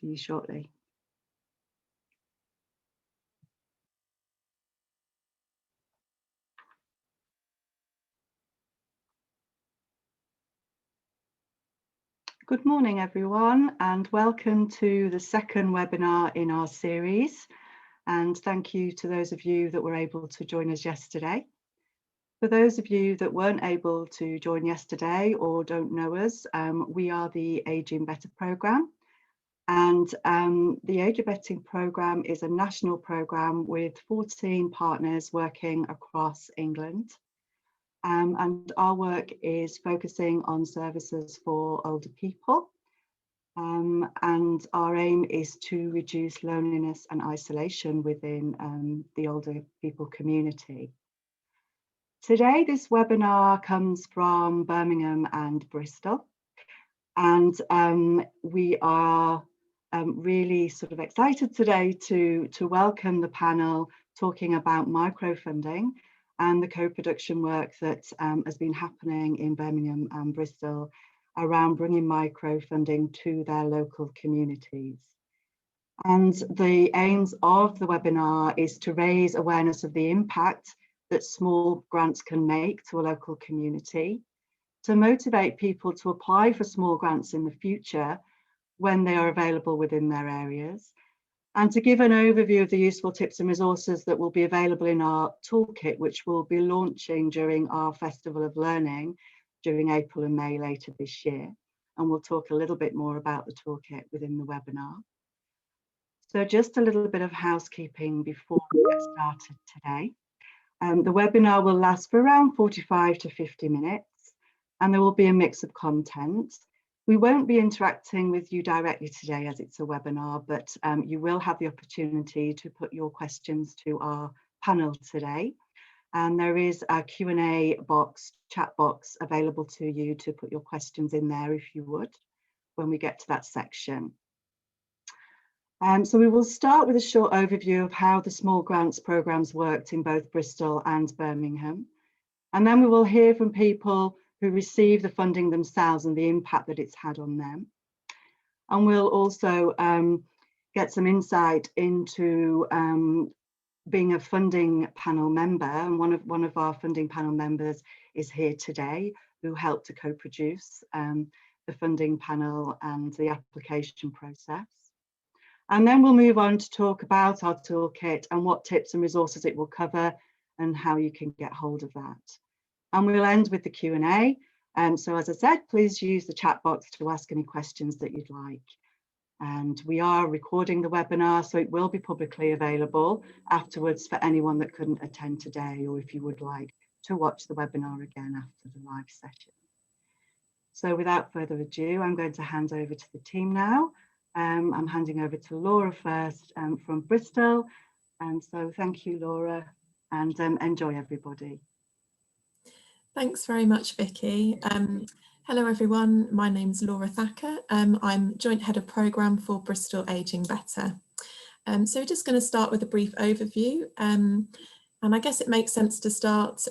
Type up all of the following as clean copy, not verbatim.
See you shortly. Good morning, everyone, and welcome to the second webinar in our series. And thank you to those of you that were able to join us yesterday. For those of you that weren't able to join yesterday or don't know us, we are the Ageing Better programme. And the Ageing Better programme is a national programme with 14 partners working across England. And our work is focusing on services for older people. And our aim is to reduce loneliness and isolation within the older people community. Today, this webinar comes from Birmingham and Bristol. And we are really sort of excited today to welcome the panel talking about microfunding and the co-production work that has been happening in Birmingham and Bristol around bringing microfunding to their local communities. And the aims of the webinar is to raise awareness of the impact that small grants can make to a local community, to motivate people to apply for small grants in the future when they are available within their areas, and to give an overview of the useful tips and resources that will be available in our toolkit, which we'll be launching during our Festival of Learning during April and May later this year. And we'll talk a little bit more about the toolkit within the webinar. So just a little bit of housekeeping before we get started today. The webinar will last for around 45 to 50 minutes, and there will be a mix of content. We won't be interacting with you directly today as it's a webinar, but you will have the opportunity to put your questions to our panel today. And there is a Q&A box, chat box available to you to put your questions in there if you would, when we get to that section. So we will start with a short overview of how the small grants programmes worked in both Bristol and Birmingham. And then we will hear from people who receive the funding themselves and the impact that it's had on them. And we'll also get some insight into being a funding panel member. And one of our funding panel members is here today, who helped to co-produce the funding panel and the application process. And then we'll move on to talk about our toolkit and what tips and resources it will cover and how you can get hold of that. And we'll end with the Q&A. So as I said, please use the chat box to ask any questions that you'd like. And we are recording the webinar, so it will be publicly available afterwards for anyone that couldn't attend today, or if you would like to watch the webinar again after the live session. So without further ado, I'm going to hand over to the team now. I'm handing over to Laura first from Bristol. And so thank you, Laura, and enjoy everybody. Thanks very much, Vicky. Hello everyone, my name's Laura Thacker. I'm Joint Head of Programme for Bristol Ageing Better. So we're just going to start with a brief overview. And I guess it makes sense to start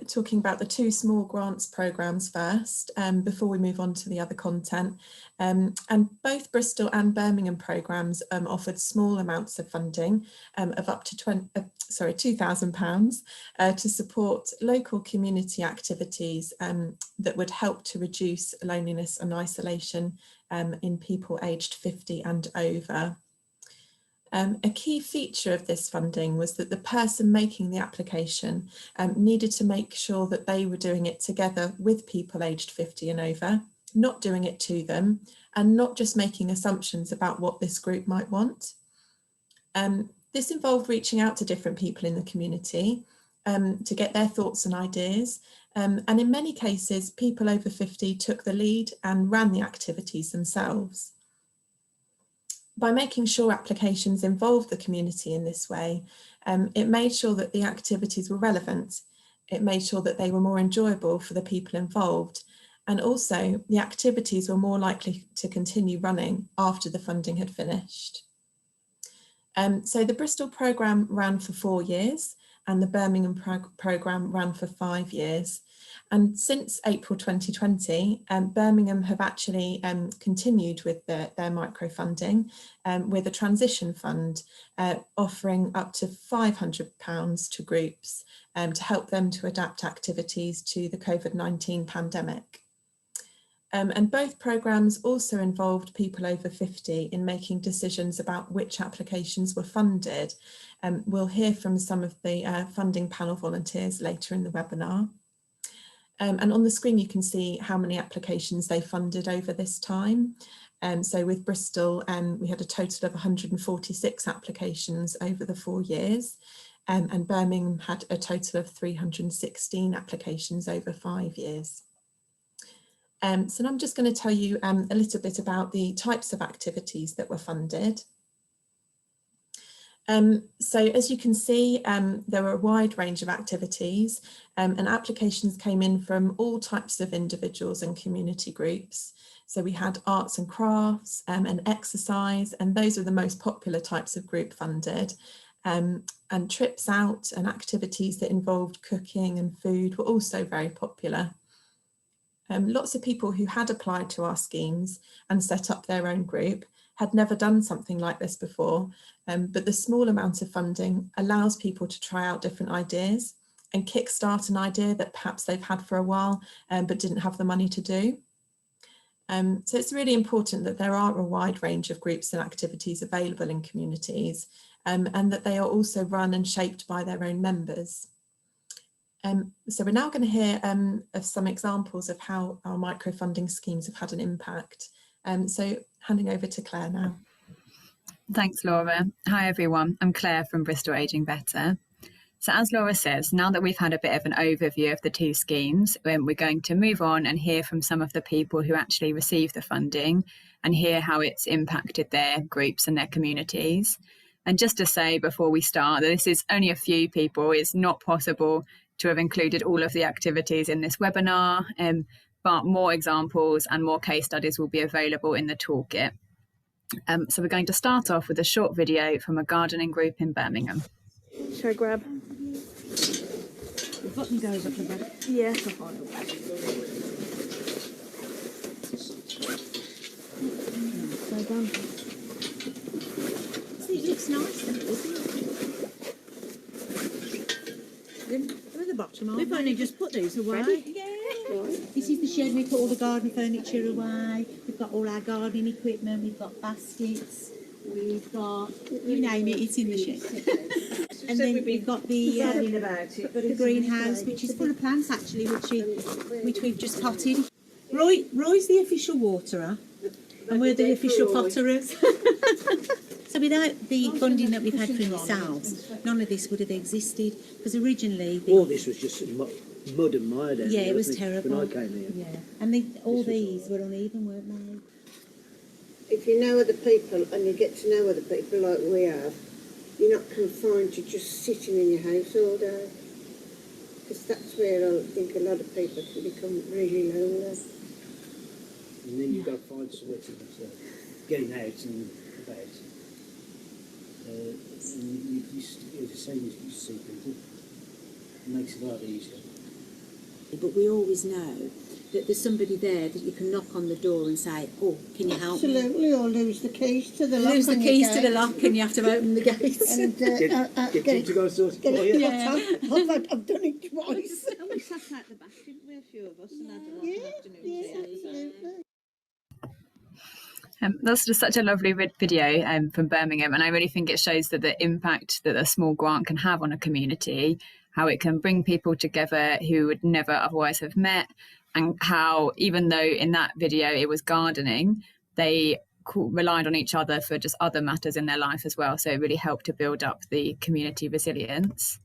talking about the two small grants programmes first, before we move on to the other content. And both Bristol and Birmingham programmes offered small amounts of funding of up to £2,000 to support local community activities that would help to reduce loneliness and isolation in people aged 50 and over. A key feature of this funding was that the person making the application needed to make sure that they were doing it together with people aged 50 and over, not doing it to them, and not just making assumptions about what this group might want. This involved reaching out to different people in the community to get their thoughts and ideas. And in many cases, people over 50 took the lead and ran the activities themselves. By making sure applications involved the community in this way, it made sure that the activities were relevant. It made sure that they were more enjoyable for the people involved. And also the activities were more likely to continue running after the funding had finished. So the Bristol programme ran for 4 years and the Birmingham programme ran for 5 years. And since April 2020, Birmingham have actually continued with their microfunding with a transition fund offering up to £500 to groups to help them to adapt activities to the COVID-19 pandemic. And both programmes also involved people over 50 in making decisions about which applications were funded. We'll hear from some of the funding panel volunteers later in the webinar. And on the screen you can see how many applications they funded over this time. So with Bristol, we had a total of 146 applications over the 4 years, and Birmingham had a total of 316 applications over 5 years. So now I'm just going to tell you a little bit about the types of activities that were funded. So as you can see, there were a wide range of activities and applications came in from all types of individuals and community groups. So we had arts and crafts and exercise, and those are the most popular types of group funded. And trips out and activities that involved cooking and food were also very popular. Lots of people who had applied to our schemes and set up their own group had never done something like this before, but the small amount of funding allows people to try out different ideas and kickstart an idea that perhaps they've had for a while but didn't have the money to do. So it's really important that there are a wide range of groups and activities available in communities and that they are also run and shaped by their own members. So we're now going to hear of some examples of how our microfunding schemes have had an impact. So handing over to Claire now. Thanks, Laura. Hi, everyone. I'm Claire from Bristol Aging Better. So as Laura says, now that we've had a bit of an overview of the two schemes, we're going to move on and hear from some of the people who actually received the funding and hear how it's impacted their groups and their communities. And just to say before we start that this is only a few people. It's not possible to have included all of the activities in this webinar, but more examples and more case studies will be available in the toolkit. So we're going to start off with a short video from a gardening group in Birmingham. Shall I grab? The button goes up the back. Yeah. So done. See, it looks nice, doesn't it? They're at the bottom, aren't We've they? only just put these away. Yeah. This is the shed we put all the garden furniture away. We've got all our gardening equipment. We've got baskets. We've got, you name it, it's in the shed. And then we've got the greenhouse, which is full of plants actually, which we've just potted. Roy's the official waterer, and we're the official potterers. So without the funding that we've had from yourselves, none of this would have existed. Because originally, all this was just mud and mire down yeah, here, it was wasn't terrible. When I came here. Yeah, and all these were uneven, weren't they? If you know other people and you get to know other people like we have, you're not confined to just sitting in your house all day. Because that's where I think a lot of people can become really lonely. And then you've got to find some way to getting out and about. And it's the same as you see people. It makes it a lot easier. But we always know that there's somebody there that you can knock on the door and say, oh, can you help me? Absolutely, or lose the keys to the lock. Lose the keys to the lock and you have to open the gates. And Get him to go and sort it for you. Yeah. I've done it twice. And we sat out the back, didn't we, a few of us, and had a lot of afternoons. Yeah, absolutely. That's just such a lovely video from Birmingham, and I really think it shows that the impact that a small grant can have on a community, how it can bring people together who would never otherwise have met, and how even though in that video it was gardening, they relied on each other for just other matters in their life as well. So it really helped to build up the community resilience.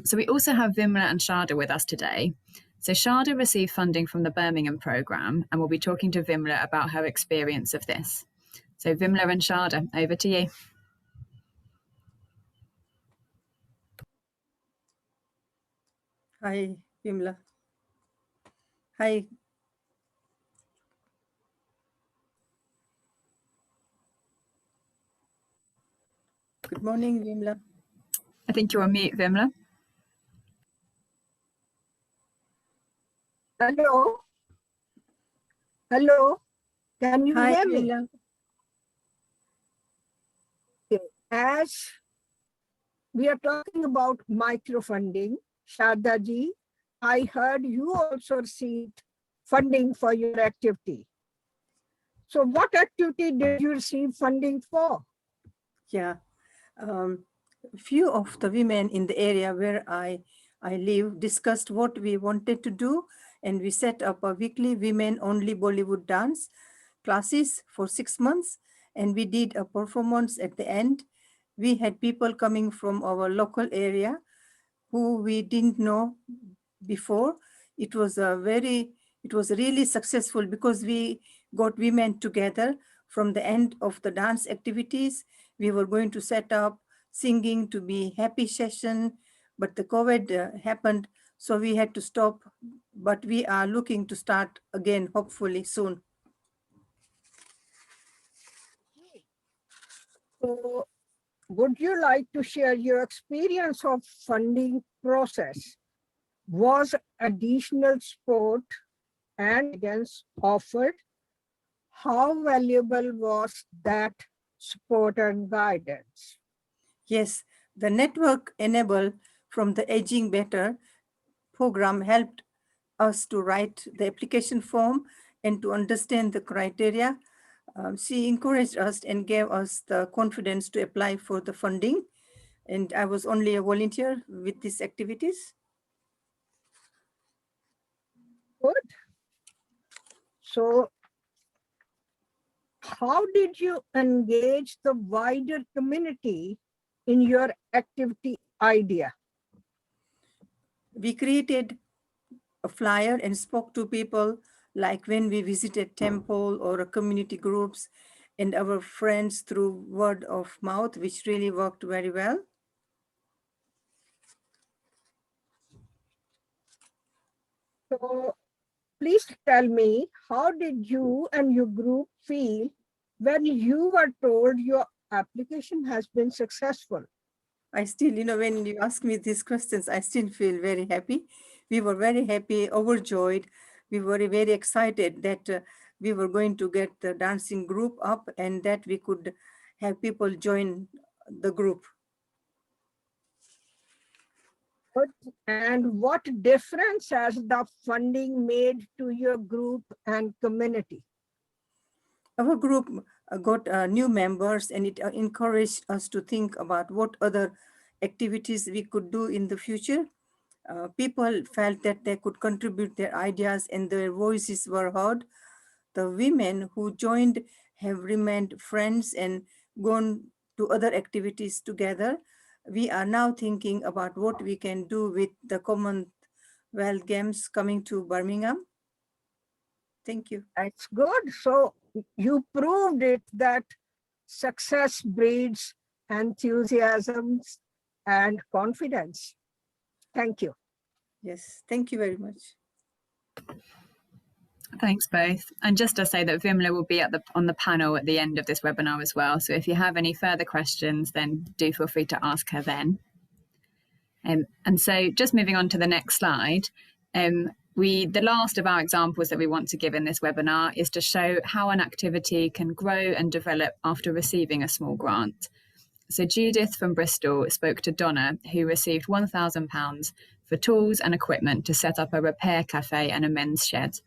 So we also have Vimla and Sharda with us today. So Sharda received funding from the Birmingham programme, and we'll be talking to Vimla about her experience of this. So Vimla and Sharda, over to you. Hi, Vimla. Hi. Good morning, Vimla. I think you're on mute, Vimla. Hello? Hello? Can you Hi, hear me? Vimla. Okay. As we are talking about microfunding, Sharda ji, I heard you also received funding for your activity. So what activity did you receive funding for? Yeah, few of the women in the area where I live discussed what we wanted to do, and we set up a weekly women-only Bollywood dance classes for 6 months, and we did a performance at the end. We had people coming from our local area who we didn't know before. It was really successful because we got women together. From the end of the dance activities, we were going to set up singing to be happy session, but the COVID happened, so we had to stop, but we are looking to start again, hopefully soon. So would you like to share your experience of funding process? Was additional support and guidance offered? How valuable was that support and guidance? Yes, the network enable from the Aging Better program helped us to write the application form and to understand the criteria. She encouraged us and gave us the confidence to apply for the funding. And I was only a volunteer with these activities. Good. So how did you engage the wider community in your activity idea? We created a flyer and spoke to people, like when we visited temple or community groups, and our friends through word of mouth, which really worked very well. So please tell me, how did you and your group feel when you were told your application has been successful? I still, when you ask me these questions, I still feel very happy. We were very happy, overjoyed. We were very excited that we were going to get the dancing group up and that we could have people join the group. And what difference has the funding made to your group and community? Our group got new members, and it encouraged us to think about what other activities we could do in the future. People felt that they could contribute their ideas and their voices were heard. The women who joined have remained friends and gone to other activities together. We are now thinking about what we can do with the Commonwealth Games coming to Birmingham. Thank you. That's good. So you proved it that success breeds enthusiasm and confidence. Thank you. Yes, thank you very much. Thanks both. And just to say that Vimla will be on the panel at the end of this webinar as well. So if you have any further questions, then do feel free to ask her then. And so just moving on to the next slide, the last of our examples that we want to give in this webinar is to show how an activity can grow and develop after receiving a small grant. So Judith from Bristol spoke to Donna, who received £1,000 for tools and equipment to set up a repair cafe and a men's shed.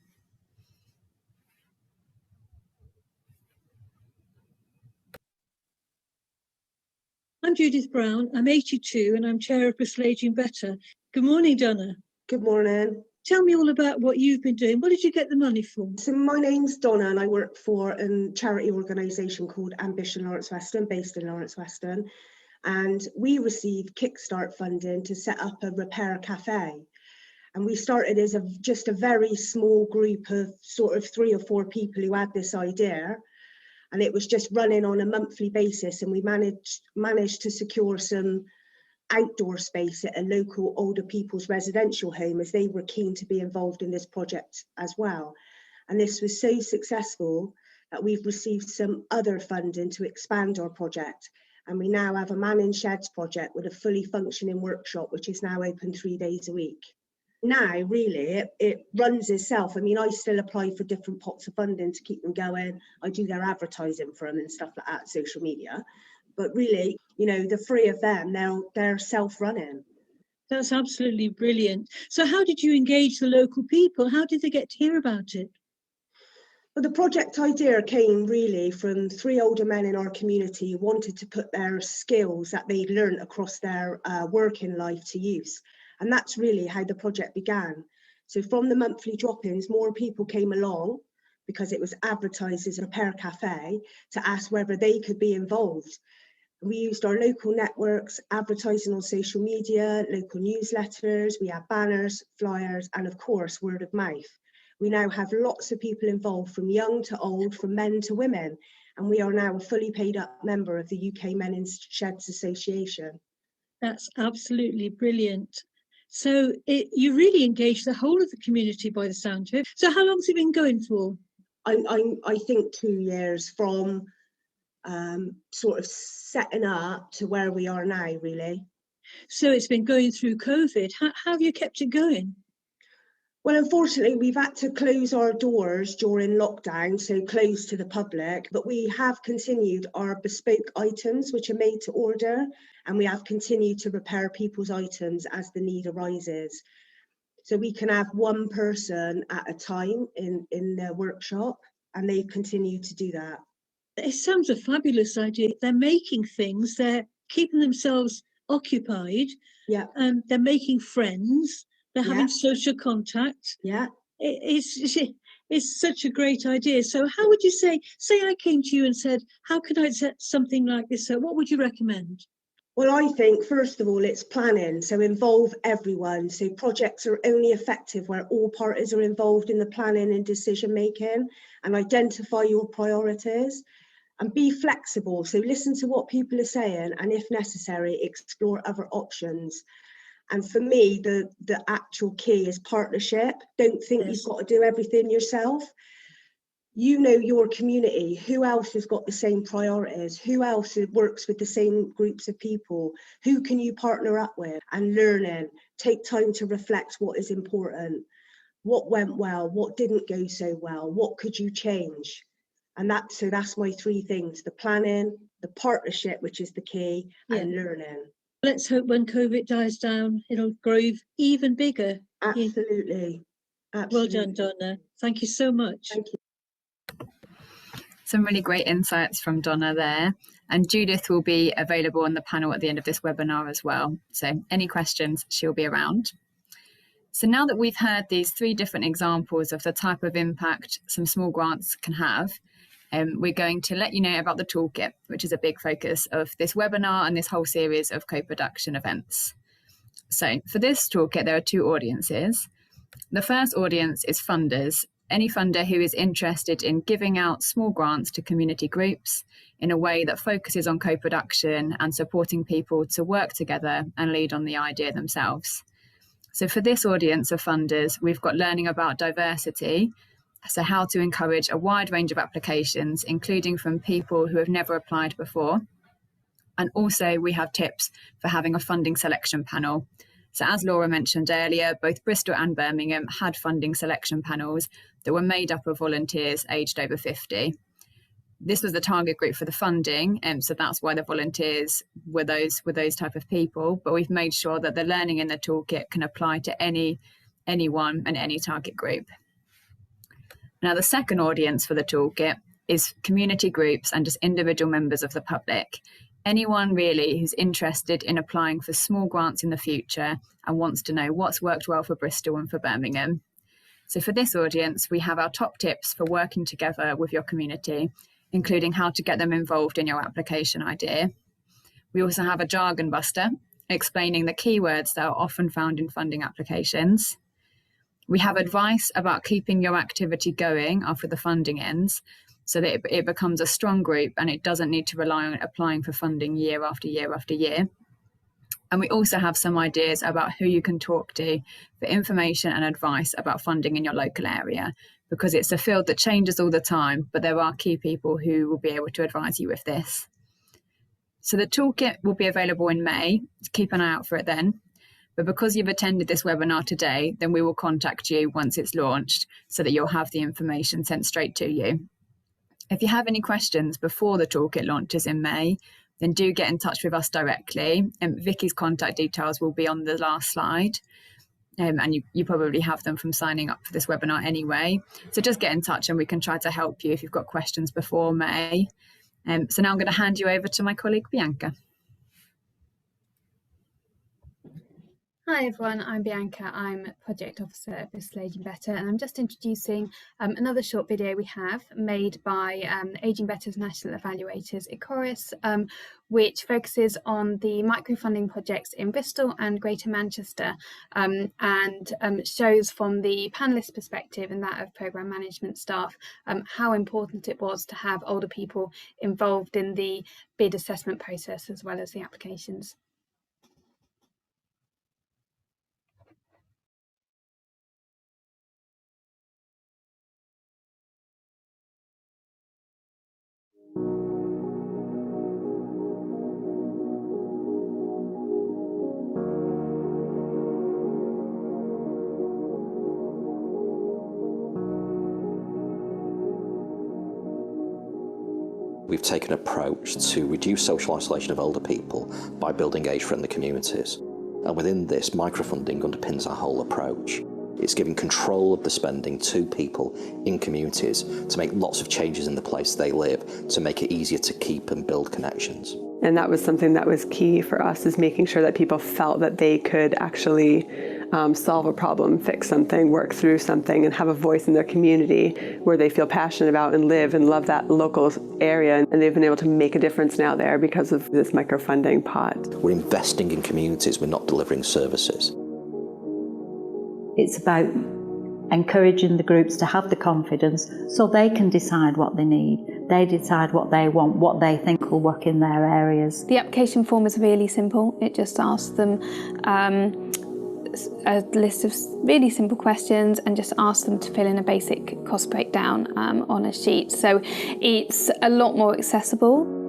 I'm Judith Brown, I'm 82 and I'm chair of Bristol Aging Better. Good morning, Donna. Good morning. Tell me all about what you've been doing. What did you get the money for? So my name's Donna and I work for a charity organisation called Ambition Lawrence Weston, based in Lawrence Weston. And we received Kickstart funding to set up a repair cafe. And we started as just a very small group of sort of 3 or 4 people who had this idea. And it was just running on a monthly basis, and we managed to secure some outdoor space at a local older people's residential home, as they were keen to be involved in this project as well. And this was so successful that we've received some other funding to expand our project. And we now have a man in sheds project with a fully functioning workshop, which is now open 3 days a week. now really it runs itself. I mean, I still apply for different pots of funding to keep them going. I do their advertising for them and stuff like that, social media. But really, you know, the three of them, they're self-running. That's absolutely brilliant. So how did you engage the local people? How did they get to hear about it? Well, the project idea came really from three older men in our community who wanted to put their skills that they'd learned across their working life to use. And that's really how the project began. So from the monthly drop-ins, more people came along because it was advertised as a repair cafe to ask whether they could be involved. We used our local networks, advertising on social media, local newsletters, we had banners, flyers, and of course, word of mouth. We now have lots of people involved, from young to old, from men to women, and we are now a fully paid up member of the UK Men in Sheds Association. That's absolutely brilliant. So you really engaged the whole of the community by the sound of it. So how long has it been going for? I think 2 years from sort of setting up to where we are now, really. So it's been going through COVID. How have you kept it going? Well, unfortunately, we've had to close our doors during lockdown, so closed to the public, but we have continued our bespoke items, which are made to order, and we have continued to repair people's items as the need arises. So we can have one person at a time in the workshop, and they continue to do that. It sounds a fabulous idea. They're making things, they're keeping themselves occupied, yeah, they're making friends, they're having yeah, social contact. Yeah. It's such a great idea. So how would you say I came to you and said, how could I set something like this up? What would you recommend? Well, I think, first of all, it's planning, so involve everyone. So projects are only effective where all parties are involved in the planning and decision making, and identify your priorities. And be flexible, so listen to what people are saying, and if necessary, explore other options. And for me, the actual key is partnership. Don't think you've got to do everything yourself. You know your community, who else has got the same priorities, who else works with the same groups of people, who can you partner up with, and learning. Take time to reflect what is important, what went well, what didn't go so well, what could you change. And that's my three things: the planning, the partnership, which is the key, and learning. Let's hope when COVID dies down, it'll grow even bigger. Absolutely. Absolutely. Well done, Donna. Thank you so much. Thank you. Some really great insights from Donna there. And Judith will be available on the panel at the end of this webinar as well. So any questions, she'll be around. So now that we've heard these three different examples of the type of impact some small grants can have, we're going to let you know about the Toolkit, which is a big focus of this webinar and this whole series of co-production events. So for this Toolkit, there are two audiences. The first audience is funders, any funder who is interested in giving out small grants to community groups in a way that focuses on co-production and supporting people to work together and lead on the idea themselves. So for this audience of funders, we've got learning about diversity, so how to encourage a wide range of applications, including from people who have never applied before. And also we have tips for having a funding selection panel. So as Laura mentioned earlier, both Bristol and Birmingham had funding selection panels that were made up of volunteers aged over 50. This was the target group for the funding, and so that's why the volunteers were those type of people. But we've made sure that the learning in the toolkit can apply to anyone and any target group. Now, the second audience for the toolkit is community groups and just individual members of the public. Anyone really who's interested in applying for small grants in the future and wants to know what's worked well for Bristol and for Birmingham. So for this audience, we have our top tips for working together with your community, including how to get them involved in your application idea. We also have a jargon buster, explaining the keywords that are often found in funding applications. We have advice about keeping your activity going after the funding ends, so that it becomes a strong group and it doesn't need to rely on applying for funding year after year after year. And we also have some ideas about who you can talk to for information and advice about funding in your local area, because it's a field that changes all the time, but there are key people who will be able to advise you with this. So the toolkit will be available in May, so keep an eye out for it then. But because you've attended this webinar today, then we will contact you once it's launched so that you'll have the information sent straight to you. If you have any questions before the toolkit launches in May, then do get in touch with us directly. Vicky's contact details will be on the last slide. And you probably have them from signing up for this webinar anyway. So just get in touch and we can try to help you if you've got questions before May. So now I'm going to hand you over to my colleague Bianca. Hi everyone, I'm Bianca. I'm Project Officer at Bristol Aging Better, and I'm just introducing another short video we have made by Aging Better's National Evaluators, Icoris, which focuses on the microfunding projects in Bristol and Greater Manchester, and shows from the panellist perspective and that of programme management staff how important it was to have older people involved in the bid assessment process as well as the applications. We've taken an approach to reduce social isolation of older people by building age-friendly communities. And within this, microfunding underpins our whole approach. It's giving control of the spending to people in communities to make lots of changes in the place they live, to make it easier to keep and build connections. And that was something that was key for us, is making sure that people felt that they could actually solve a problem, fix something, work through something, and have a voice in their community where they feel passionate about and live and love that local area. And they've been able to make a difference now there because of this microfunding pot. We're investing in communities, we're not delivering services. It's about encouraging the groups to have the confidence so they can decide what they need. They decide what they want, what they think will work in their areas. The application form is really simple. It just asks them a list of really simple questions and just asks them to fill in a basic cost breakdown on a sheet. So it's a lot more accessible.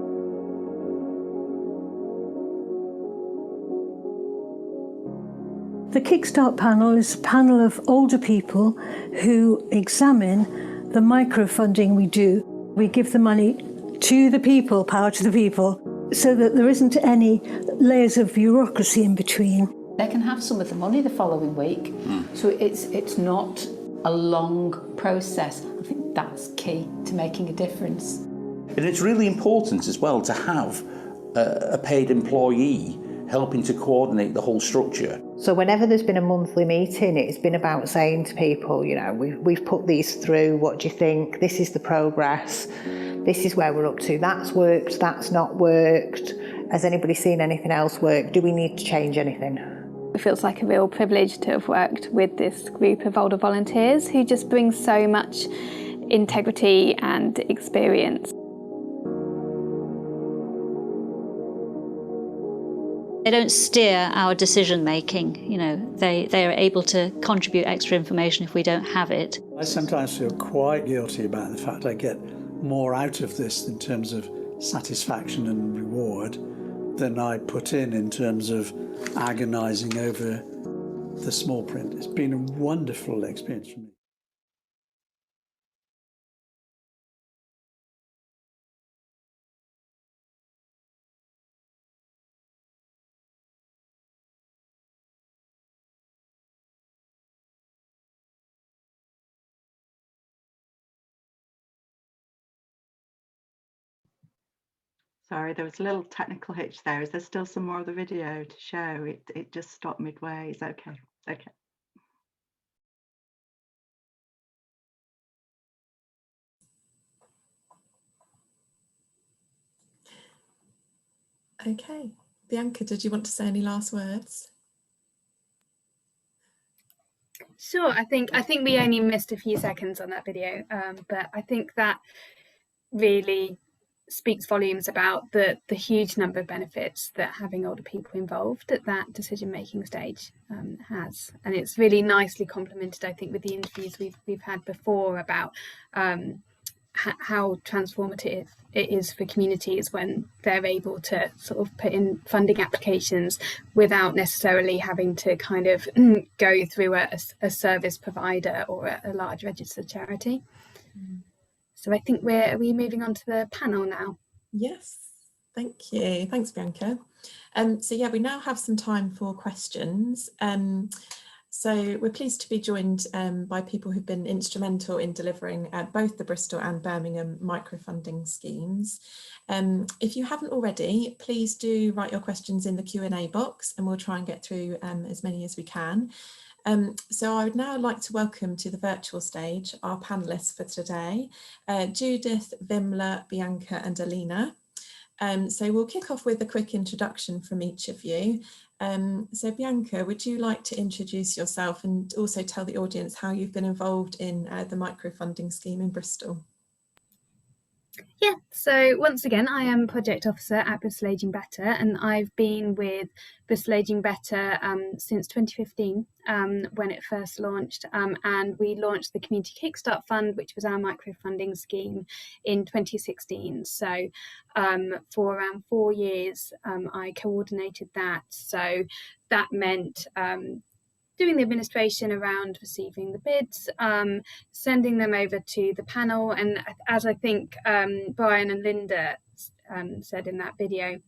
The Kickstart panel is a panel of older people who examine the microfunding we do. We give the money to the people, power to the people, so that there isn't any layers of bureaucracy in between. They can have some of the money the following week, so it's not a long process. I think that's key to making a difference. And it's really important as well to have a paid employee helping to coordinate the whole structure. So whenever there's been a monthly meeting, it's been about saying to people, you know, we've put these through, what do you think? This is the progress, this is where we're up to, that's worked, that's not worked. Has anybody seen anything else work? Do we need to change anything? It feels like a real privilege to have worked with this group of older volunteers who just bring so much integrity and experience. They don't steer our decision making, you know, they are able to contribute extra information if we don't have it. I sometimes feel quite guilty about the fact I get more out of this in terms of satisfaction and reward than I put in terms of agonising over the small print. It's been a wonderful experience for me. Sorry, there was a little technical hitch there. Is there still some more of the video to show? It just stopped midway. Is that okay? Okay. Okay. Bianca, did you want to say any last words? Sure, I think we only missed a few seconds on that video, but I think that really speaks volumes about the huge number of benefits that having older people involved at that decision-making stage has, and it's really nicely complemented, I think, with the interviews we've had before about how transformative it is for communities when they're able to sort of put in funding applications without necessarily having to kind of go through a service provider or a large registered charity. So I think are we moving on to the panel now? Yes, thank you. Thanks, Bianca. So yeah, we now have some time for questions. So we're pleased to be joined by people who've been instrumental in delivering both the Bristol and Birmingham microfunding schemes. If you haven't already, please do write your questions in the Q&A box and we'll try and get through as many as we can. So I would now like to welcome to the virtual stage our panellists for today, Judith, Vimla, Bianca and Alina. So we'll kick off with a quick introduction from each of you. So Bianca, would you like to introduce yourself and also tell the audience how you've been involved in the microfunding scheme in Bristol? Yeah, so once again, I am Project Officer at Bristol Aging Better, and I've been with Bristol Aging Better since 2015 when it first launched, and we launched the Community Kickstart Fund, which was our microfunding scheme, in 2016. So for around 4 years, I coordinated that. So that meant doing the administration around receiving the bids, sending them over to the panel, and as I think Brian and Linda said in that video,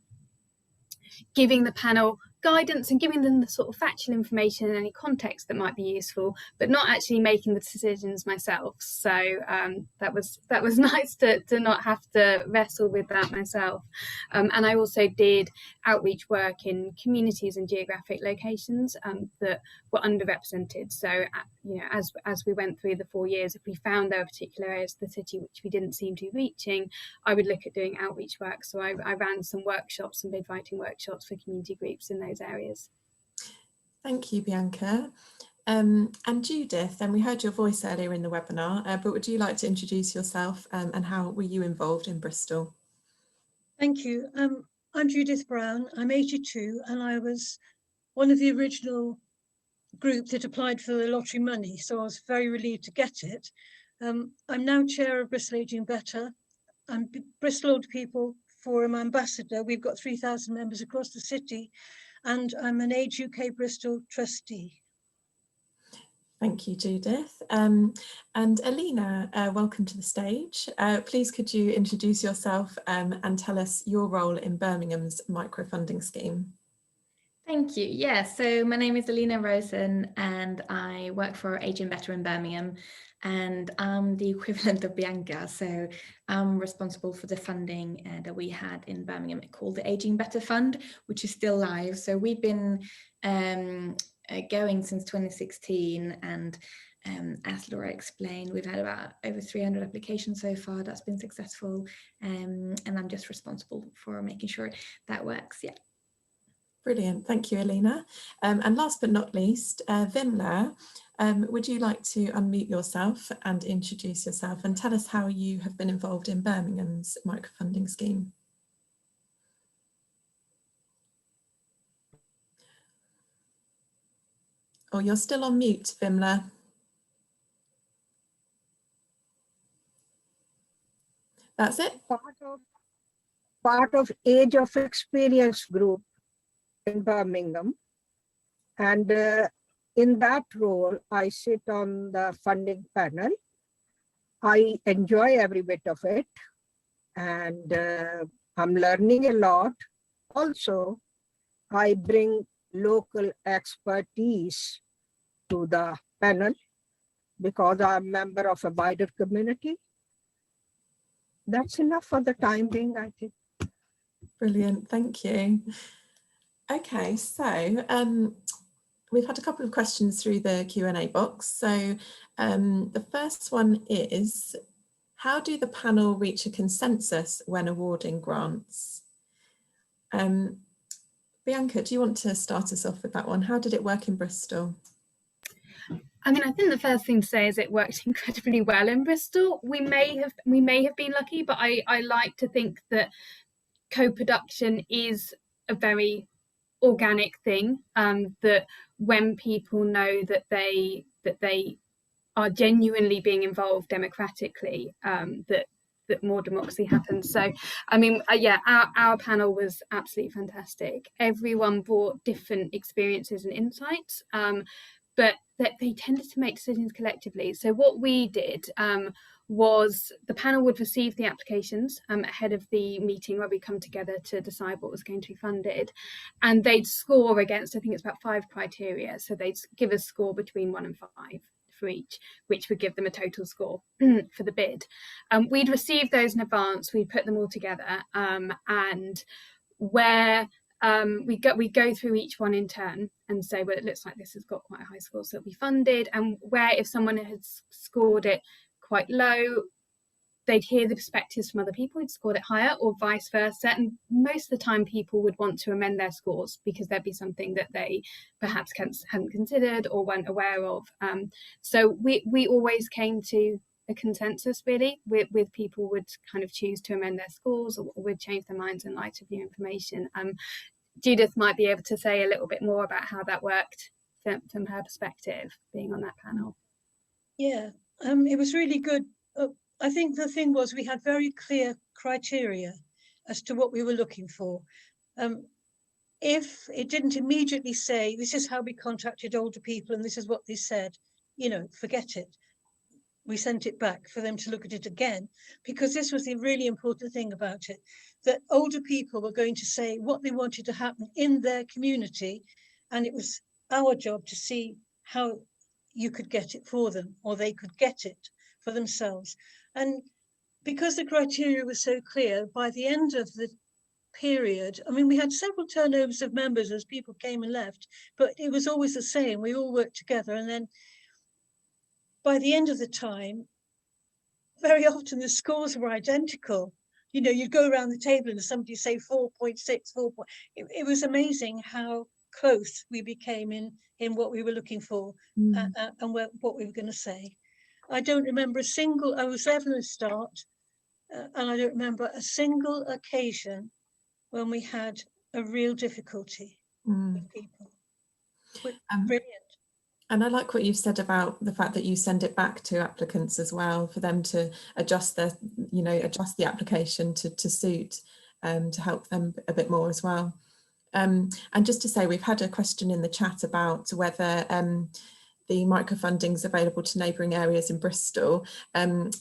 giving the panel guidance and giving them the sort of factual information and any context that might be useful, but not actually making the decisions myself. So that was nice to not have to wrestle with that myself. And I also did outreach work in communities and geographic locations that were underrepresented. So you know, as we went through the 4 years, if we found there were particular areas of the city which we didn't seem to be reaching, I would look at doing outreach work. So I ran some workshops, some bid writing workshops for community groups in those areas. Thank you, Bianca. And Judith, we heard your voice earlier in the webinar, but would you like to introduce yourself and how were you involved in Bristol? Thank you. I'm Judith Brown. I'm 82 and I was one of the original group that applied for the lottery money, so I was very relieved to get it. I'm now chair of Bristol Aging Better. I'm Bristol Old People Forum ambassador. We've got 3,000 members across the city, and I'm an Age UK Bristol trustee. Thank you, Judith. And Alina, welcome to the stage. Please could you introduce yourself and tell us your role in Birmingham's microfunding scheme? Thank you. Yeah, so my name is Alina Rosen and I work for Aging Better in Birmingham, and I'm the equivalent of Bianca. So I'm responsible for the funding that we had in Birmingham called the Aging Better Fund, which is still live. So we've been going since 2016, and as Laura explained, we've had about over 300 applications so far. That's been successful, and I'm just responsible for making sure that works. Yeah. Brilliant, thank you, Alina. And last but not least, Vimla, would you like to unmute yourself and introduce yourself and tell us how you have been involved in Birmingham's microfunding scheme? Oh, you're still on mute, Vimla. That's it? Part of Age of Experience group in Birmingham, and in that role I sit on the funding panel. I enjoy every bit of it, and I'm learning a lot. Also, I bring local expertise to the panel because I'm a member of a wider community. That's enough for the time being, I think. Brilliant, thank you. Okay, so we've had a couple of questions through the Q&A box. So the first one is, how do the panel reach a consensus when awarding grants? Bianca, do you want to start us off with that one? How did it work in Bristol? I mean, I think the first thing to say is it worked incredibly well in Bristol. We may have been lucky, but I like to think that co-production is a very organic thing, that when people know that they are genuinely being involved democratically, that that more democracy happens. So, I mean, yeah, our panel was absolutely fantastic. Everyone brought different experiences and insights, but that they tended to make decisions collectively. So what we did was the panel would receive the applications ahead of the meeting where we come together to decide what was going to be funded, and they'd score against, I think it's about 5 criteria. So they'd give a score between 1 and 5 for each, which would give them a total score for the bid. We'd receive those in advance, we'd put them all together, and where we go through each one in turn and say, well, it looks like this has got quite a high score, so it'll be funded. And where if someone had scored it quite low, they'd hear the perspectives from other people who'd scored it higher, or vice versa. And most of the time people would want to amend their scores because there'd be something that they perhaps hadn't considered or weren't aware of. So we always came to a consensus, really, with people would kind of choose to amend their scores or would change their minds in light of new information. Judith might be able to say a little bit more about how that worked from her perspective, being on that panel. Yeah, it was really good. I think the thing was we had very clear criteria as to what we were looking for. If it didn't immediately say, this is how we contacted older people and this is what they said, you know, forget it. We sent it back for them to look at it again, because this was the really important thing about it, that older people were going to say what they wanted to happen in their community, and it was our job to see how you could get it for them, or they could get it for themselves. And because the criteria was so clear, by the end of the period, I mean, we had several turnovers of members as people came and left, but it was always the same. We all worked together, and then by the end of the time, very often the scores were identical. You know, you'd go around the table and somebody say 4.6, 4. It was amazing how close we became in what we were looking for and what we were going to say. I don't remember a single, I was there from the start, and I don't remember a single occasion when we had a real difficulty with people. Brilliant. And I like what you've said about the fact that you send it back to applicants as well, for them to adjust their, adjust the application to suit, to help them a bit more as well. And just to say, we've had a question in the chat about whether the microfunding is available to neighbouring areas in Bristol, and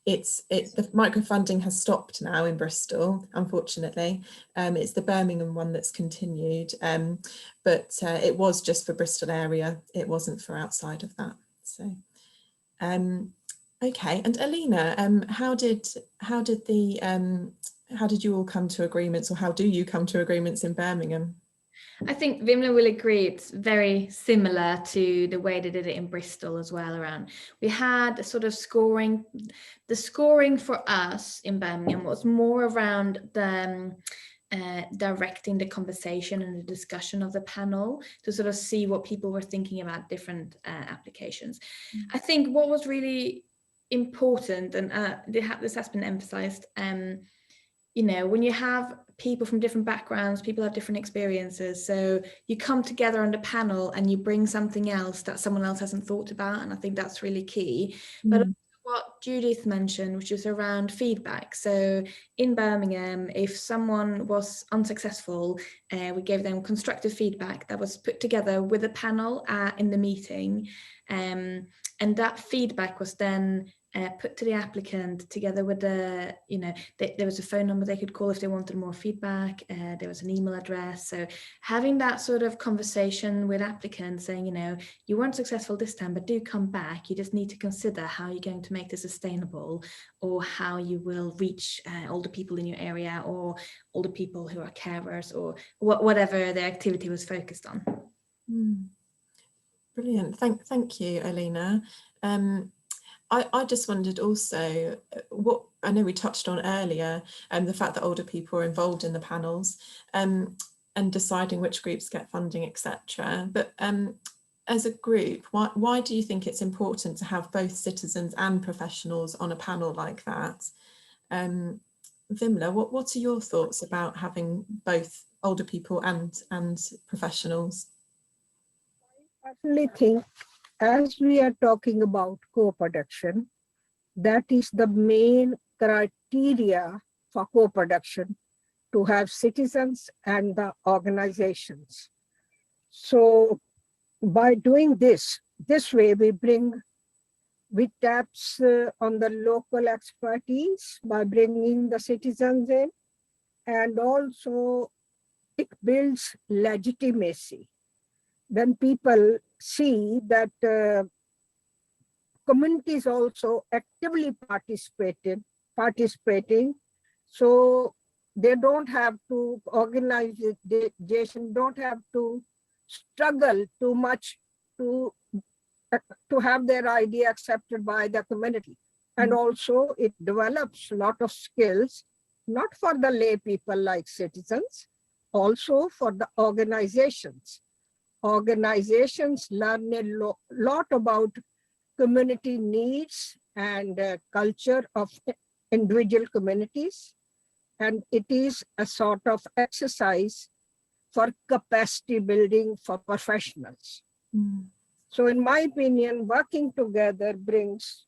the microfunding has stopped now in Bristol, unfortunately. It's the Birmingham one that's continued, but it was just for Bristol area. It wasn't for outside of that. So, okay. And Alina, how did you all come to agreements, or how do you come to agreements in Birmingham? I think Vimla will agree it's very similar to the way they did it in Bristol as well. Around we had a sort of scoring. The scoring for us in Birmingham was more around the directing the conversation and the discussion of the panel to sort of see what people were thinking about different applications. I think what was really important, and this has been emphasized, you know, when you have people from different backgrounds, people have different experiences. So you come together on the panel and you bring something else that someone else hasn't thought about. And I think that's really key. But what Judith mentioned, which is around feedback. So in Birmingham, if someone was unsuccessful, we gave them constructive feedback that was put together with a panel in the meeting. And that feedback was then put to the applicant together with the, there was a phone number they could call if they wanted more feedback. There was an email address. So having that sort of conversation with applicants saying, you weren't successful this time, but do come back. You just need to consider how you're going to make this sustainable, or how you will reach older people in your area, or older people who are carers, or whatever the activity was focused on. Brilliant. Thank you, Alina. I just wondered also what I know we touched on earlier, the fact that older people are involved in the panels and deciding which groups get funding, etc. But as a group, why do you think it's important to have both citizens and professionals on a panel like that? Vimla, what are your thoughts about having both older people and professionals? I personally think, as we are talking about co-production, That is the main criteria for co-production, to have citizens and the organizations. So by doing this way, we taps on the local expertise by bringing the citizens in, and also it builds legitimacy. When people see that communities also actively participating, so they don't have to, organization don't have to struggle too much to have their idea accepted by the community. And also it develops a lot of skills, not for the lay people like citizens, also for the organizations. Organizations learn a lot about community needs and culture of individual communities. And it is a sort of exercise for capacity building for professionals. So in my opinion, working together brings,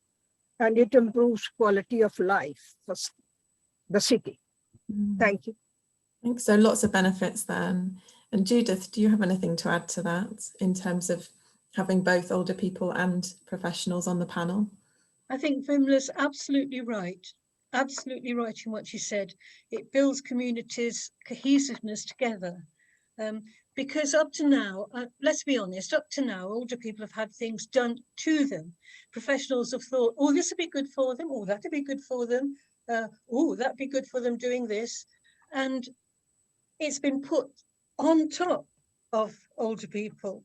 and it improves quality of life for the city. Thank you. Thanks. So lots of benefits then. And Judith, do you have anything to add to that in terms of having both older people and professionals on the panel? I think Vimla's absolutely right. Absolutely right in what she said. It builds communities' cohesiveness together. Because up to now, let's be honest, up to now, older people have had things done to them. Professionals have thought, oh, this would be good for them, oh, that would be good for them, oh, that'd be good for them doing this. And it's been put on top of older people.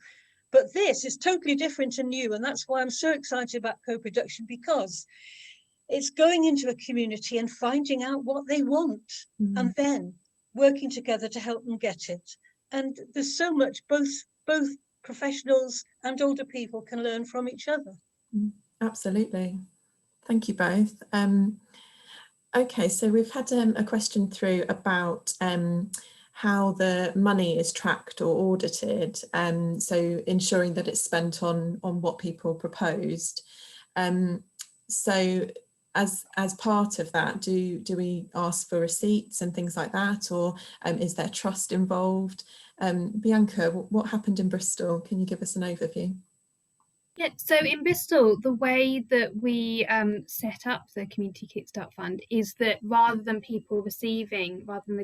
But this is totally different and new, and that's why I'm so excited about co-production, because it's going into a community and finding out what they want and then working together to help them get it. And there's so much both professionals and older people can learn from each other. Absolutely. Thank you both. Okay, so we've had a question through about how the money is tracked or audited, so ensuring that it's spent on what people proposed. So as part of that, do we ask for receipts and things like that, or is there trust involved? Bianca, what happened in Bristol? Can you give us an overview? Yeah, so in Bristol, the way that we set up the Community Kickstart Fund is that rather than the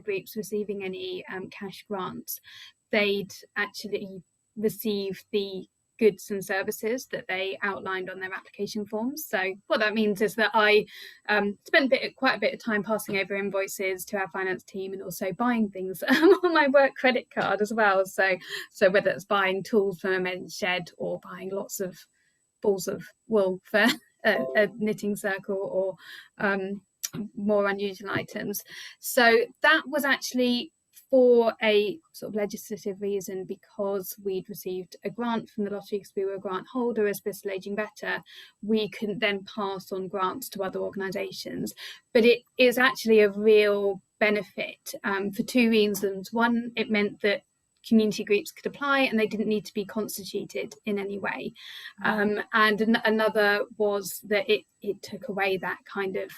groups receiving any cash grants, they'd actually receive the goods and services that they outlined on their application forms. So what that means is that I spent quite a bit of time passing over invoices to our finance team and also buying things on my work credit card as well. So whether it's buying tools from a men's shed or buying lots of balls of wool for a knitting circle or more unusual items. So that was actually for a sort of legislative reason, because we'd received a grant from the lottery, because we were a grant holder as Bristol Aging Better. We couldn't then pass on grants to other organisations, but it is actually a real benefit for two reasons. One, it meant that community groups could apply and they didn't need to be constituted in any way. And another was that it took away that kind of,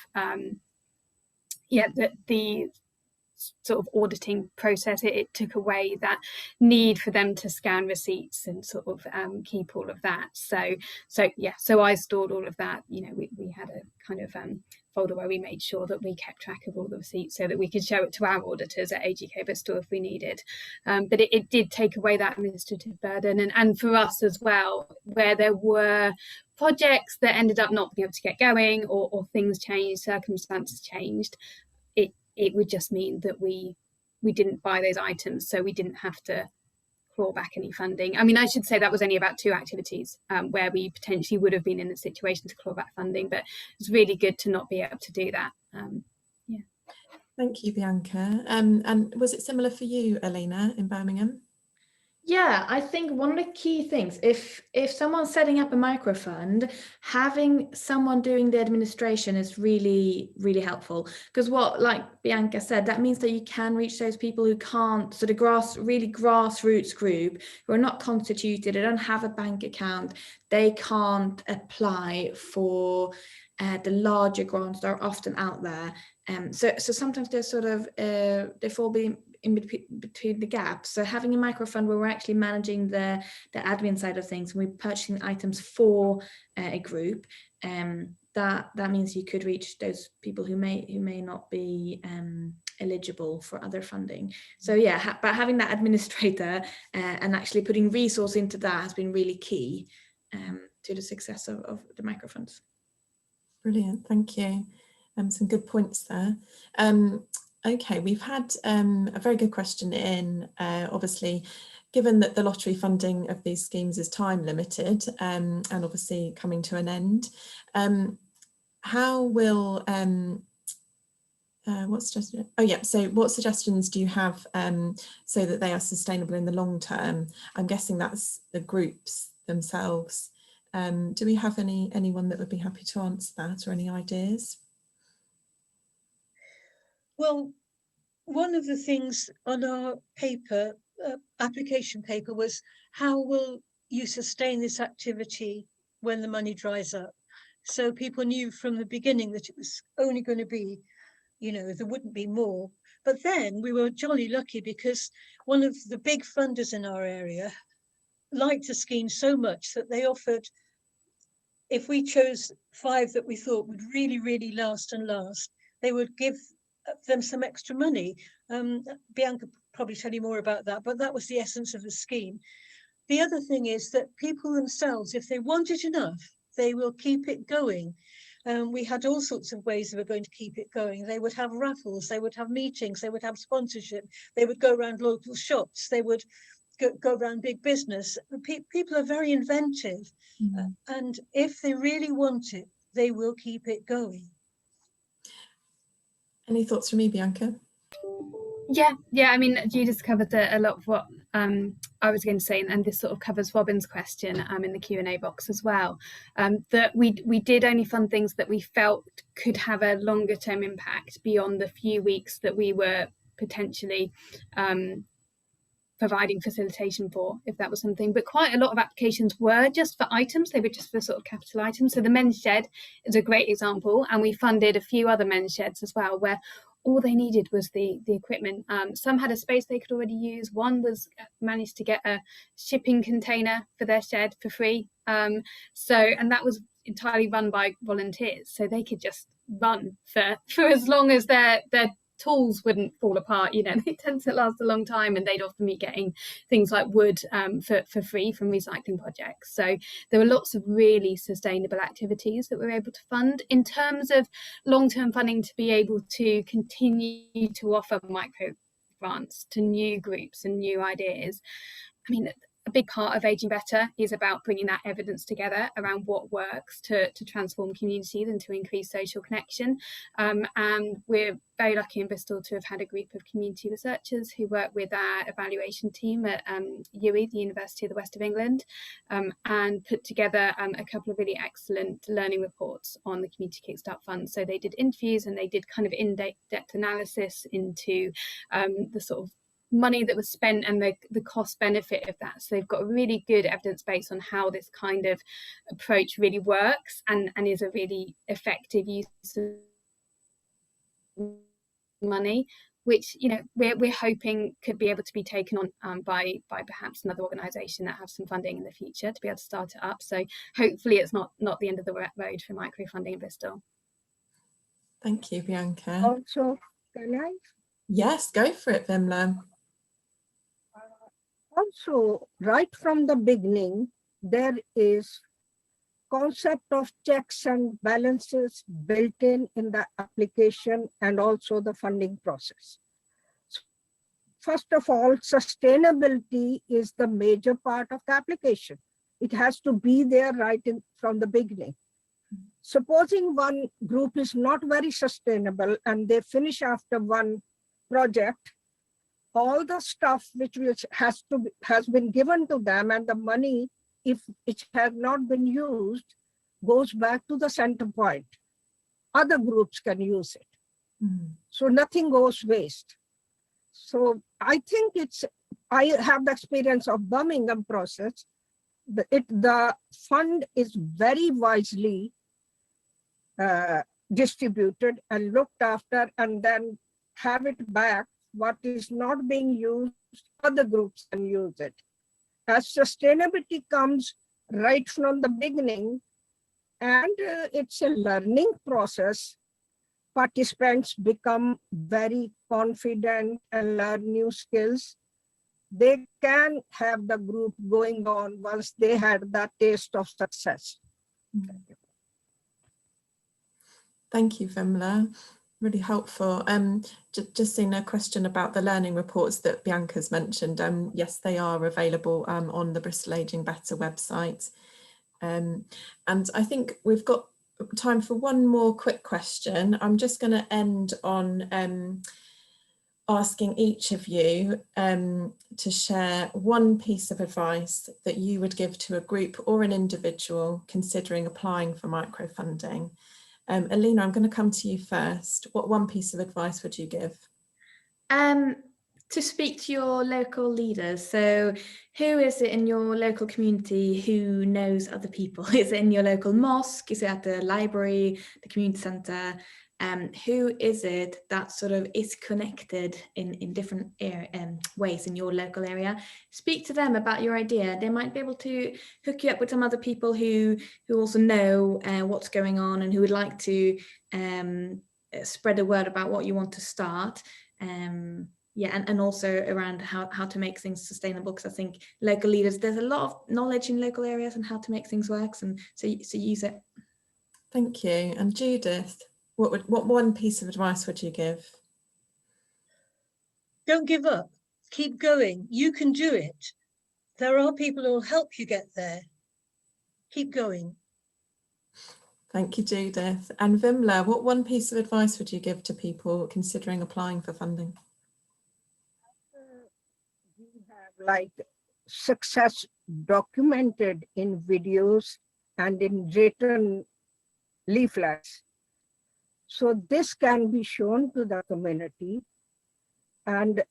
the sort of auditing process. It took away that need for them to scan receipts and sort of keep all of that. So I stored all of that. You know, we had a kind of folder where we made sure that we kept track of all the receipts so that we could show it to our auditors at AGK Bristol if we needed. But it did take away that administrative burden, and for us as well, where there were projects that ended up not being able to get going, or things changed, circumstances changed, it would just mean that we didn't buy those items, so we didn't have to claw back any funding. I mean, I should say that was only about 2 activities where we potentially would have been in a situation to claw back funding, but it's really good to not be able to do that. Thank you, Bianca. And was it similar for you, Alina, in Birmingham? Yeah, I think one of the key things, if someone's setting up a microfund, having someone doing the administration is really, really helpful. Because like Bianca said, that means that you can reach those people who can't, sort of grassroots group, who are not constituted, they don't have a bank account, they can't apply for the larger grants that are often out there. So sometimes they're sort of, they fall in between the gaps. So having a microfund where we're actually managing the admin side of things, and we're purchasing items for a group, that means you could reach those people who may not be eligible for other funding. So yeah, but having that administrator and actually putting resource into that has been really key to the success of the microfunds. Brilliant, thank you. Some good points there. Okay, we've had a very good question in, obviously, given that the lottery funding of these schemes is time limited and obviously coming to an end, how will, what suggestions do you have so that they are sustainable in the long term? I'm guessing that's the groups themselves. Do we have anyone that would be happy to answer that, or any ideas? Well, one of the things on our paper, application paper, was how will you sustain this activity when the money dries up? So people knew from the beginning that it was only going to be, there wouldn't be more. But then we were jolly lucky because one of the big funders in our area liked the scheme so much that they offered, if we chose 5 that we thought would really, really last, they would give them some extra money. Bianca probably tell you more about that, but that was the essence of the scheme. The other thing is that people themselves, if they want it enough, they will keep it going. We had all sorts of ways they were going to keep it going. They would have raffles, they would have meetings, they would have sponsorship, they would go around local shops, they would go around big business. People are very inventive, and if they really want it, they will keep it going. Any thoughts from me, Bianca? Yeah, I mean, you just covered a lot of what I was going to say, and this sort of covers Robin's question in the Q&A box as well, that we did only fund things that we felt could have a longer term impact beyond the few weeks that we were potentially providing facilitation for, if that was something. But quite a lot of applications were just for items, they were just for sort of capital items. So the men's shed is a great example, and we funded a few other men's sheds as well, where all they needed was the equipment. Some had a space they could already use. One was managed to get a shipping container for their shed for free. And that was entirely run by volunteers, so they could just run for as long as their tools wouldn't fall apart. They tend to last a long time, and they'd often be getting things like wood for free from recycling projects. So there were lots of really sustainable activities that we were able to fund. In terms of long-term funding to be able to continue to offer micro grants to new groups and new ideas, I mean, a big part of Aging Better is about bringing that evidence together around what works to transform communities and to increase social connection. And we're very lucky in Bristol to have had a group of community researchers who work with our evaluation team at UWE, the University of the West of England, and put together a couple of really excellent learning reports on the Community Kickstart Fund. So they did interviews and they did kind of in-depth analysis into the sort of money that was spent and the cost benefit of that. So they've got a really good evidence base on how this kind of approach really works and is a really effective use of money, which we're hoping could be able to be taken on by perhaps another organisation that has some funding in the future to be able to start it up. So hopefully it's not the end of the road for microfunding in Bristol. Thank you, Bianca. Also, can I? Yes, go for it, Vimla. Also, right from the beginning, there is concept of checks and balances built in the application and also the funding process. So first of all, sustainability is the major part of the application. It has to be there from the beginning. Supposing one group is not very sustainable and they finish after one project, all the stuff which has been given to them and the money, if it has not been used, goes back to the center point. Other groups can use it. So nothing goes waste. So I think I have the experience of Birmingham process. The fund is very wisely distributed and looked after, and then have it back. What is not being used, other groups can use it. As sustainability comes right from the beginning, and it's a learning process, participants become very confident and learn new skills. They can have the group going on once they had that taste of success. Thank you, Vimla. Really helpful. Just seeing a question about the learning reports that Bianca's mentioned. Yes, they are available on the Bristol Aging Better website. And I think we've got time for one more quick question. I'm just going to end on asking each of you to share one piece of advice that you would give to a group or an individual considering applying for microfunding. Alina, I'm going to come to you first. What one piece of advice would you give? To speak to your local leaders. So who is it in your local community who knows other people? Is it in your local mosque? Is it at the library, the community centre? Who is it that sort of is connected in different ways in your local area? Speak to them about your idea. They might be able to hook you up with some other people who also know what's going on and who would like to spread the word about what you want to start. Yeah, and also around how to make things sustainable, because I think local leaders, there's a lot of knowledge in local areas on how to make things work, and so use it. Thank you. And Judith, what one piece of advice would you give? Don't give up. Keep going. You can do it. There are people who will help you get there. Keep going. Thank you, Judith. And Vimla, what one piece of advice would you give to people considering applying for funding? We have like success documented in videos and in written leaflets. So this can be shown to the community, and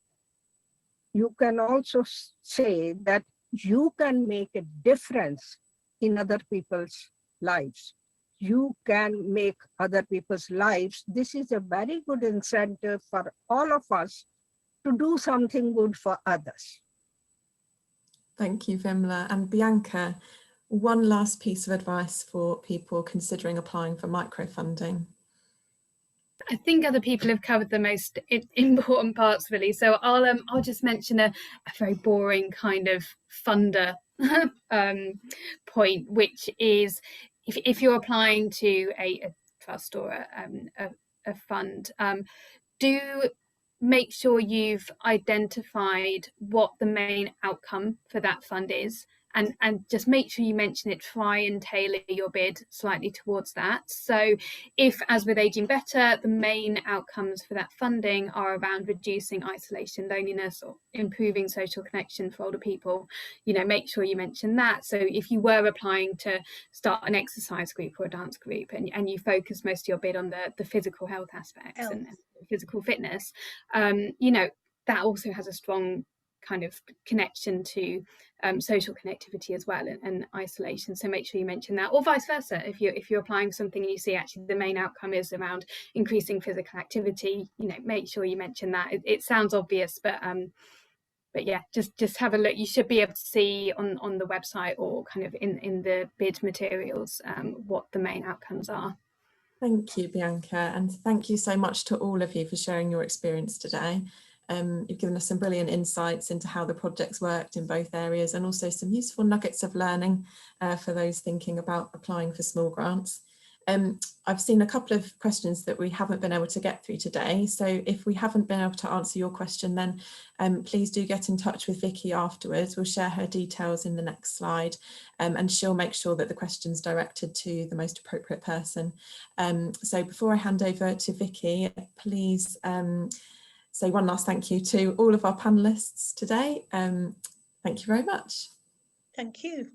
you can also say that you can make a difference in other people's lives. You can make other people's lives. This is a very good incentive for all of us to do something good for others. Thank you, Vimla. And Bianca, one last piece of advice for people considering applying for microfunding. I think other people have covered the most important parts, really. So I'll just mention a very boring kind of funder point, which is if you're applying to a trust or a fund, do make sure you've identified what the main outcome for that fund is, and just make sure you mention it. Try and tailor your bid slightly towards that. So if, as with Aging Better, the main outcomes for that funding are around reducing isolation, loneliness, or improving social connection for older people, make sure you mention that. So if you were applying to start an exercise group or a dance group, and you focus most of your bid on the physical health aspects and physical fitness, that also has a strong kind of connection to social connectivity as well, and isolation. So make sure you mention that, or vice versa. If you're applying for something and you see actually the main outcome is around increasing physical activity, make sure you mention that. It sounds obvious, but yeah, just have a look. You should be able to see on the website or kind of in the bid materials what the main outcomes are. Thank you, Bianca, and thank you so much to all of you for sharing your experience today. You've given us some brilliant insights into how the projects worked in both areas, and also some useful nuggets of learning for those thinking about applying for small grants. I've seen a couple of questions that we haven't been able to get through today, so if we haven't been able to answer your question, then please do get in touch with Vicky afterwards. We'll share her details in the next slide, and she'll make sure that the question's directed to the most appropriate person. So before I hand over to Vicky, please say one last thank you to all of our panellists today. Thank you very much. Thank you.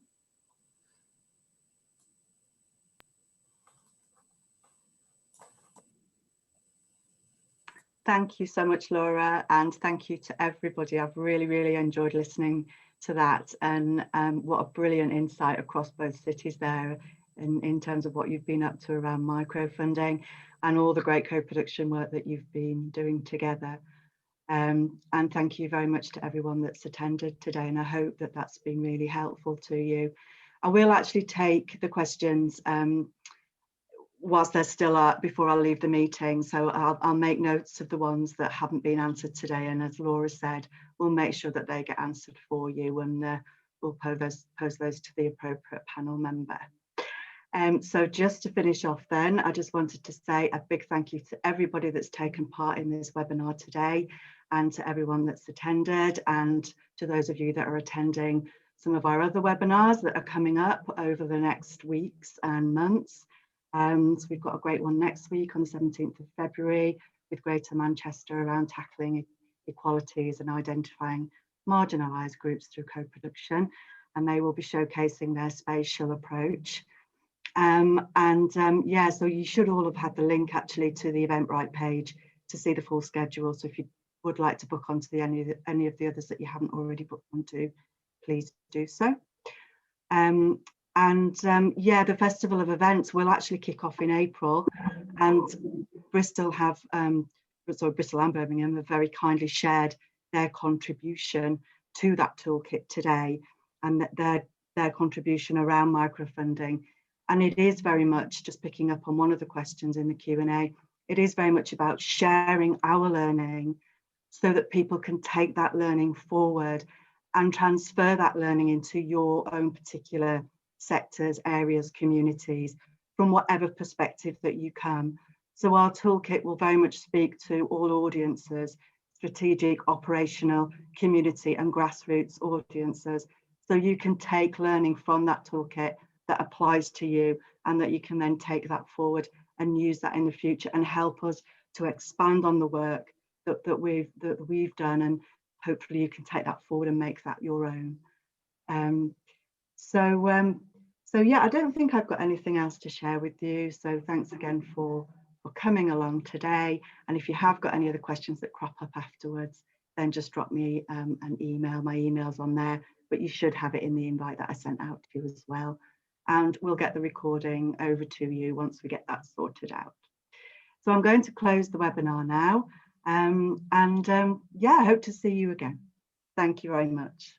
Thank you so much, Laura, and thank you to everybody. I've really enjoyed listening to that, and what a brilliant insight across both cities there in terms of what you've been up to around microfunding and all the great co-production work that you've been doing together. And thank you very much to everyone that's attended today, and I hope that that's been really helpful to you. I will actually take the questions whilst they're still up before I leave the meeting, so I'll make notes of the ones that haven't been answered today, and as Laura said, we'll make sure that they get answered for you, and we'll pose those to the appropriate panel member. So just to finish off then, I just wanted to say a big thank you to everybody that's taken part in this webinar today, and to everyone that's attended, and to those of you that are attending some of our other webinars that are coming up over the next weeks and months. So we've got a great one next week on the 17th of February with Greater Manchester around tackling equalities and identifying marginalised groups through co-production, and they will be showcasing their spatial approach. Yeah, so you should all have had the link actually to the Eventbrite page to see the full schedule. So if you would like to book onto any of the others that you haven't already booked onto, please do so. Yeah, the Festival of Events will actually kick off in April, and Bristol and Birmingham have very kindly shared their contribution to that toolkit today, and their contribution around microfunding. And it is very much, just picking up on one of the questions in the Q&A, it is very much about sharing our learning so that people can take that learning forward and transfer that learning into your own particular sectors, areas, communities, from whatever perspective that you come. So our toolkit will very much speak to all audiences, strategic, operational, community and grassroots audiences. So you can take learning from that toolkit that applies to you, and that you can then take that forward and use that in the future and help us to expand on the work that we've done, and hopefully you can take that forward and make that your own. So yeah, I don't think I've got anything else to share with you. So thanks again for coming along today. And if you have got any other questions that crop up afterwards, then just drop me an email. My email's on there, but you should have it in the invite that I sent out to you as well. And we'll get the recording over to you once we get that sorted out. So I'm going to close the webinar now. Yeah, I hope to see you again. Thank you very much.